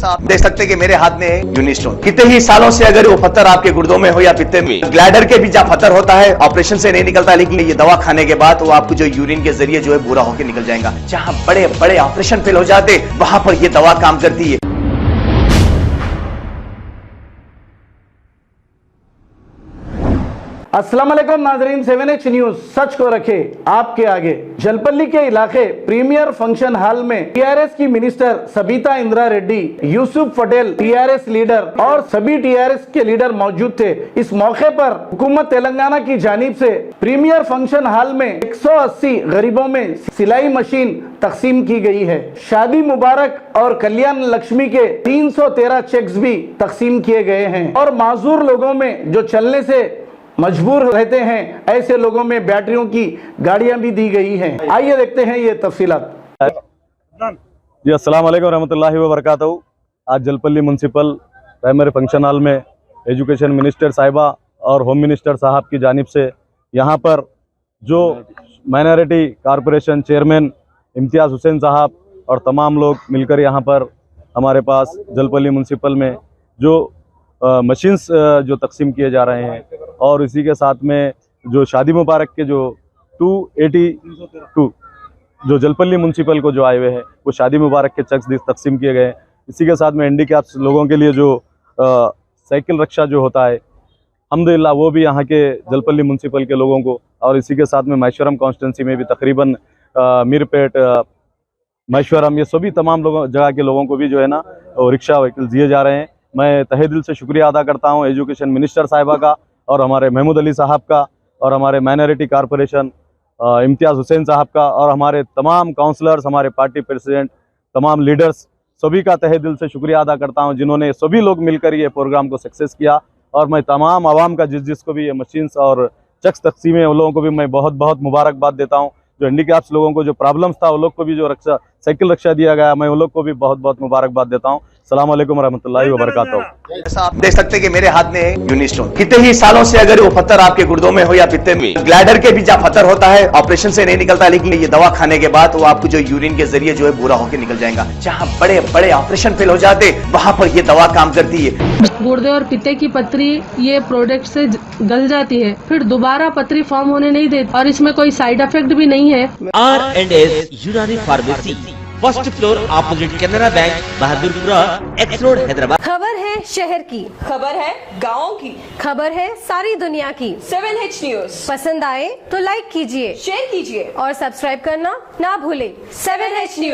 जैसा आप देख सकते हैं कि मेरे हाथ में है यूनिस्टोन। कितने ही सालों से अगर वो पत्थर आपके गुर्दों में हो या पित्ते में, ग्लैडर के भी जहाँ पत्थर होता है ऑपरेशन से नहीं निकलता, लेकिन ये दवा खाने के बाद वो आपको जो यूरिन के जरिए जो है पूरा होकर निकल जाएगा। जहाँ बड़े बड़े ऑपरेशन फेल हो जाते वहां पर ये दवा काम करती है। अस्सलाम वालेकुम नाजरीन, 7H न्यूज सच को रखे आपके आगे। जलपल्ली के इलाके प्रीमियर फंक्शन हॉल में टीआरएस की minister Sabita Indira Reddy, Yusuf Patel TRS leader और सभी टीआरएस के लीडर मौजूद थे। इस मौके पर हुकूमत तेलंगाना की जानिब से प्रीमियर फंक्शन हॉल में 180 गरीबों में सिलाई मशीन तकसीम की गई है। शादी मुबारक और कल्याण लक्ष्मी के 313 चेक्स भी तकसीम किए गए हैं और माजूर लोगों में जो चलने से मजबूर रहते हैं ऐसे लोगों में बैटरियों की गाड़ियां भी दी गई हैं। आइए देखते हैं ये तफसीलात। जी अस्सलाम वालेकुम रहमतुल्लाहि व बरकातहू। आज Jalpally municipal primary function hall में एजुकेशन मिनिस्टर साहिबा और होम मिनिस्टर साहब की जानिब से यहाँ पर जो माइनॉरिटी कॉरपोरेशन चेयरमैन इम्तियाज़ हुसैन साहब और तमाम लोग मिलकर यहाँ पर हमारे पास जलपल्ली म्यूनसिपल में जो मशीन्स जो तकसीम किए जा रहे हैं और इसी के साथ में जो शादी मुबारक के जो 282 जो जलपल्ली म्यूनसिपल को जो आए हुए हैं वो शादी मुबारक के चेक्स तकसीम किए गए हैं। इसी के साथ में हैंडीकैप्स लोगों के लिए जो साइकिल रक्षा जो होता है अल्हम्दुलिल्लाह वो भी यहाँ के जलपल्ली म्यूनसिपल के लोगों को, और इसी के साथ में माहेश्वरम कॉन्स्टिट्यूंसी में भी तकरीबन मीरपेट माहेश्वरम ये सभी तमाम लोगों जगह के लोगों को भी जो है ना रिक्शा व्हीकल दिए जा रहे हैं। मैं तहे दिल से शुक्रिया अदा करता हूँ एजुकेशन मिनिस्टर साहिबा का और हमारे महमूद अली साहब का और हमारे माइनॉरिटी कॉरपोरेशन इम्तियाज़ हुसैन साहब का और हमारे तमाम काउंसलर्स, हमारे पार्टी प्रेसिडेंट, तमाम लीडर्स, सभी का तहे दिल से शुक्रिया अदा करता हूं जिन्होंने सभी लोग मिलकर ये प्रोग्राम को सक्सेस किया। और मैं तमाम आवाम का जिसको भी ये मशीन्स और चेक्स तकसीम है उन लोगों को भी मैं बहुत बहुत मुबारकबाद देता हूँ। जो हैंडीकैप्स लोगों को जो प्रॉब्लम्स था उन लोग को भी जो रक्षा साइकिल रक्षा दिया गया मैं उन लोग को भी बहुत बहुत मुबारकबाद देता हूँ। अस्सलाम वालेकुम रहमतुल्लाहि व बरकातहू। जैसा आप देख सकते हैं कि मेरे हाथ में है यूनिस्टोन। कितने ही सालों से अगर वो पत्थर आपके गुर्दों में हो या पित्ते में, ग्लैडर के भी जहाँ पत्थर होता है ऑपरेशन से नहीं निकलता, लेकिन ये दवा खाने के बाद वो आपको जो यूरिन के जरिए जो है पूरा होकर निकल जाएगा। जहाँ बड़े बड़े ऑपरेशन फेल हो जाते वहां पर ये दवा काम करती है। गुर्दे और पित्ते की पथरी ये प्रोडक्ट से गल जाती है, फिर दोबारा पथरी फॉर्म होने नहीं देती और इसमें कोई साइड इफेक्ट भी नहीं है। R&S यूनानी pharmacy, first floor opposite Canara bank, Bahadurpura x road, Hyderabad. खबर है शहर की, खबर है गाँव की, खबर है सारी दुनिया की। 7H न्यूज पसंद आए तो लाइक कीजिए, शेयर कीजिए और सब्सक्राइब करना ना भूले। 7H news.